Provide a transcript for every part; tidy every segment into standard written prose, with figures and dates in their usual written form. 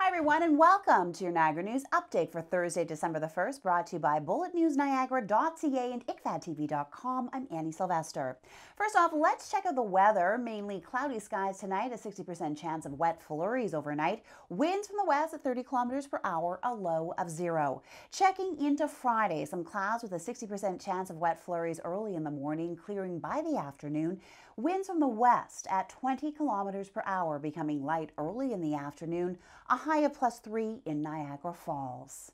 Hi everyone and welcome to your Niagara News Update for Thursday, December the 1st, brought to you by bulletnewsniagara.ca and ikfadtv.com. I'm Annie Sylvester. First off, let's check out the weather. Mainly cloudy skies tonight, a 60% chance of wet flurries overnight. Winds from the west at 30 kilometers per hour, a low of 0. Checking into Friday, some clouds with a 60% chance of wet flurries early in the morning, clearing by the afternoon. Winds from the west at 20 kilometers per hour, becoming light early in the afternoon, a high of +3 in Niagara Falls.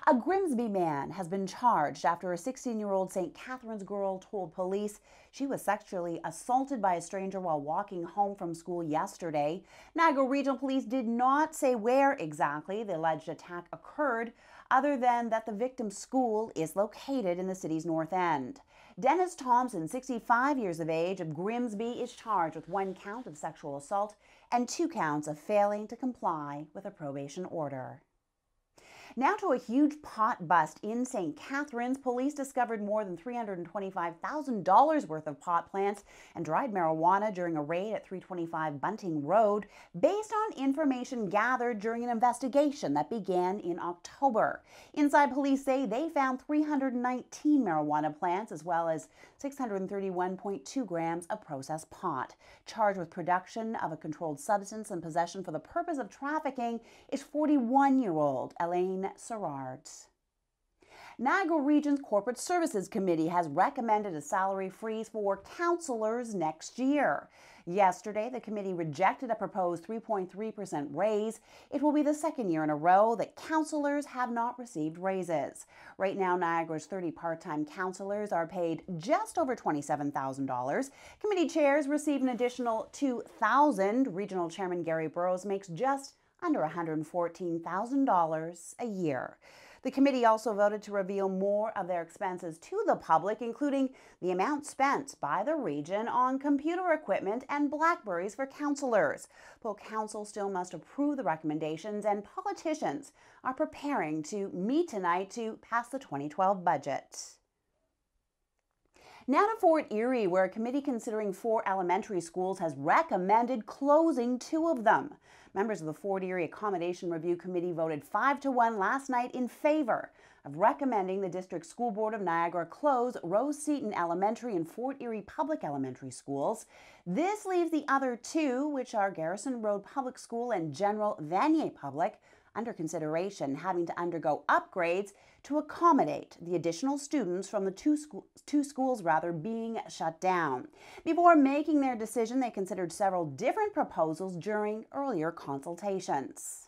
A Grimsby man has been charged after a 16-year-old St. Catharines girl told police she was sexually assaulted by a stranger while walking home from school yesterday. Niagara Regional Police did not say where exactly the alleged attack occurred, other than that the victim's school is located in the city's north end. Dennis Thompson, 65 years of age, of Grimsby, is charged with 1 count of sexual assault and 2 counts of failing to comply with a probation order. Now to a huge pot bust in St. Catharines. Police discovered more than $325,000 worth of pot plants and dried marijuana during a raid at 325 Bunting Road, based on information gathered during an investigation that began in October. Inside, police say they found 319 marijuana plants as well as 631.2 grams of processed pot. Charged with production of a controlled substance and possession for the purpose of trafficking is 41-year-old Elaine Serrard. Niagara Region's Corporate Services Committee has recommended a salary freeze for counselors next year. Yesterday, the committee rejected a proposed 3.3% raise. It will be the second year in a row that counselors have not received raises. Right now, Niagara's 30 part-time counselors are paid just over $27,000. Committee chairs receive an additional $2,000. Regional Chairman Gary Burrows makes just under $114,000 a year. The committee also voted to reveal more of their expenses to the public, including the amount spent by the region on computer equipment and Blackberries for counselors. Full council still must approve the recommendations, and politicians are preparing to meet tonight to pass the 2012 budget. Now to Fort Erie, where a committee considering 4 elementary schools has recommended closing 2 of them. Members of the Fort Erie Accommodation Review Committee voted 5-1 last night in favor of recommending the District School Board of Niagara close Rose Seton Elementary and Fort Erie Public Elementary Schools. This leaves the other 2, which are Garrison Road Public School and General Vanier Public, under consideration, having to undergo upgrades to accommodate the additional students from the two schools being shut down. Before making their decision, they considered several different proposals during earlier consultations.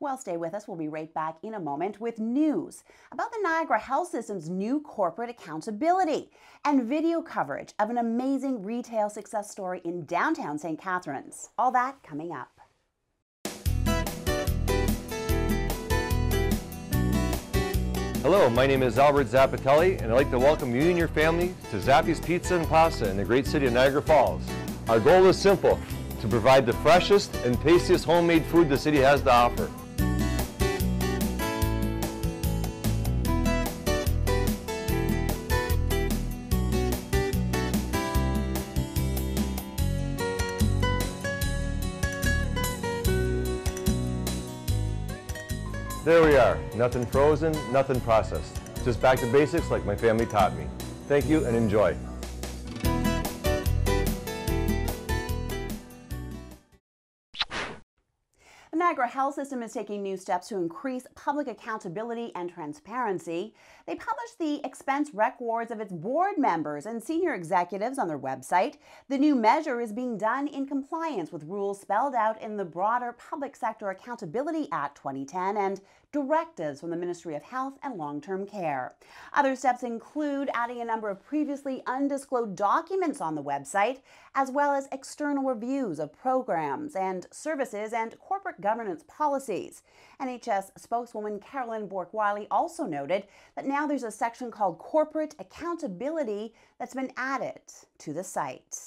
Well, stay with us. We'll be right back in a moment with news about the Niagara Health System's new corporate accountability and video coverage of an amazing retail success story in downtown St. Catharines. All that coming up. Hello, my name is Albert Zappatelli, and I'd like to welcome you and your family to Zappi's Pizza and Pasta in the great city of Niagara Falls. Our goal is simple: to provide the freshest and tastiest homemade food the city has to offer. There we are. Nothing frozen, nothing processed. Just back to basics like my family taught me. Thank you and enjoy. The Niagara Health System is taking new steps to increase public accountability and transparency. They published the expense records of its board members and senior executives on their website. The new measure is being done in compliance with rules spelled out in the broader Public Sector Accountability Act 2010 and directives from the Ministry of Health and Long-Term Care. Other steps include adding a number of previously undisclosed documents on the website, as well as external reviews of programs and services and corporate governance policies. NHS spokeswoman Carolyn Bork-Wiley also noted that now there's a section called Corporate Accountability that's been added to the site.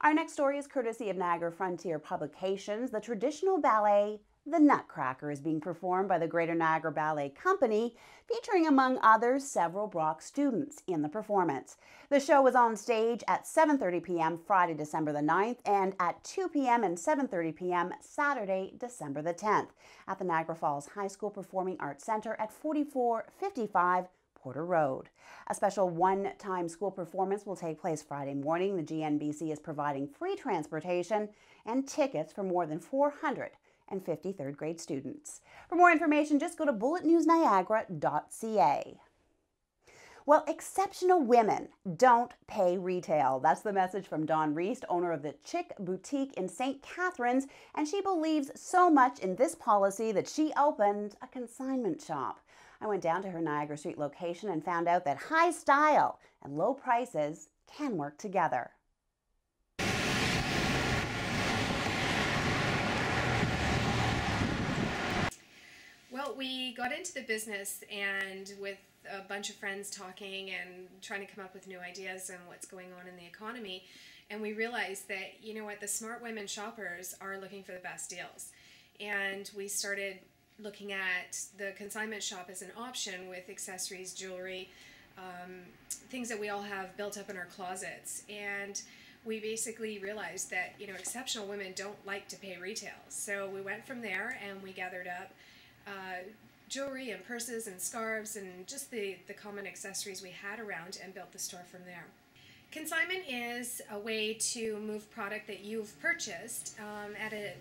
Our next story is courtesy of Niagara Frontier Publications. The traditional ballet The Nutcracker is being performed by the Greater Niagara Ballet Company, featuring among others several Brock students in the performance. The show was on stage at 7:30 p.m. Friday, December the 9th, and at 2 p.m. and 7:30 p.m. Saturday, December the 10th, at the Niagara Falls High School Performing Arts Center at 4455 Porter Road. A special one-time school performance will take place Friday morning. The GNBC is providing free transportation and tickets for more than 450 third grade students. For more information, just go to bulletnewsniagara.ca. Well, exceptional women don't pay retail. That's the message from Dawn Reist, owner of the Chick Boutique in St. Catharines, and she believes so much in this policy that she opened a consignment shop. I went down to her Niagara Street location and found out that high style and low prices can work together. Well, we got into the business and with a bunch of friends talking and trying to come up with new ideas and what's going on in the economy, and we realized that, you know what, the smart women shoppers are looking for the best deals. And we started looking at the consignment shop as an option with accessories, jewelry, things that we all have built up in our closets. And we basically realized that, you know, exceptional women don't like to pay retail. So we went from there and we gathered up jewelry and purses and scarves and just the common accessories we had around and built the store from there. Consignment is a way to move product that you've purchased at a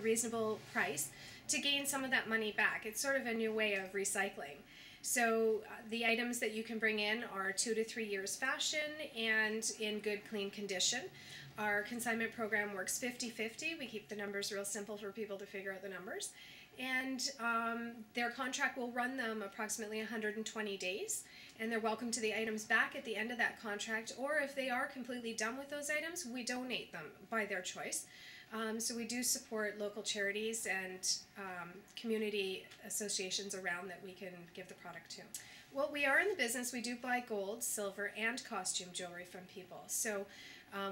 reasonable price to gain some of that money back. It's sort of a new way of recycling. So the items that you can bring in are 2 to 3 years fashion and in good, clean condition. Our consignment program works 50-50. We keep the numbers real simple for people to figure out the numbers. And their contract will run them approximately 120 days, and they're welcome to the items back at the end of that contract, or if they are completely done with those items, we donate them by their choice. So we do support local charities and community associations around that we can give the product to. Well, we are in the business. We do buy gold, silver, and costume jewelry from people. So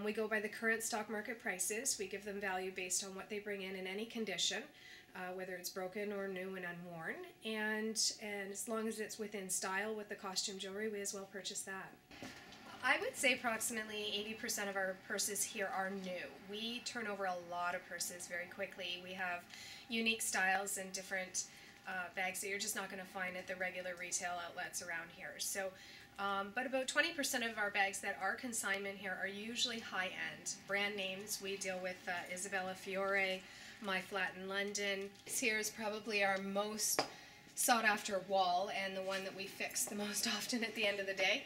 we go by the current stock market prices. We give them value based on what they bring in any condition. Whether it's broken or new and unworn, and as long as it's within style with the costume jewelry, we as well purchase that. I would say approximately 80% of our purses here are new. We turn over a lot of purses very quickly. We have unique styles and different bags that you're just not going to find at the regular retail outlets around here. So, but about 20% of our bags that are consignment here are usually high-end. Brand names, we deal with Isabella Fiore, My Flat in London. This here is probably our most sought after wall and the one that we fix the most often at the end of the day.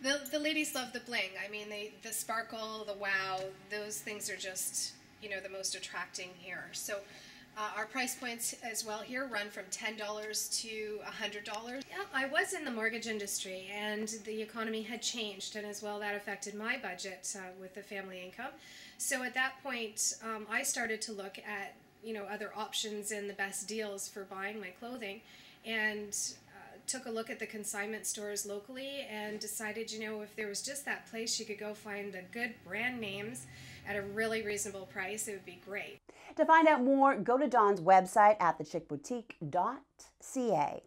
The ladies love the bling. I mean, the sparkle, the wow, those things are just, you know, the most attracting here. So our price points as well here run from $10 to $100. Yeah, I was in the mortgage industry and the economy had changed, and as well that affected my budget with the family income. So at that point, I started to look at, you know, other options and the best deals for buying my clothing, and took a look at the consignment stores locally and decided, you know, if there was just that place you could go find the good brand names at a really reasonable price, it would be great. To find out more, go to Dawn's website at thechickboutique.ca.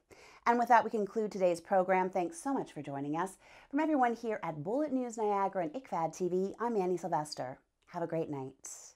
And with that, we conclude today's program. Thanks so much for joining us. From everyone here at Bullet News Niagara and Ikfad TV, I'm Annie Sylvester. Have a great night.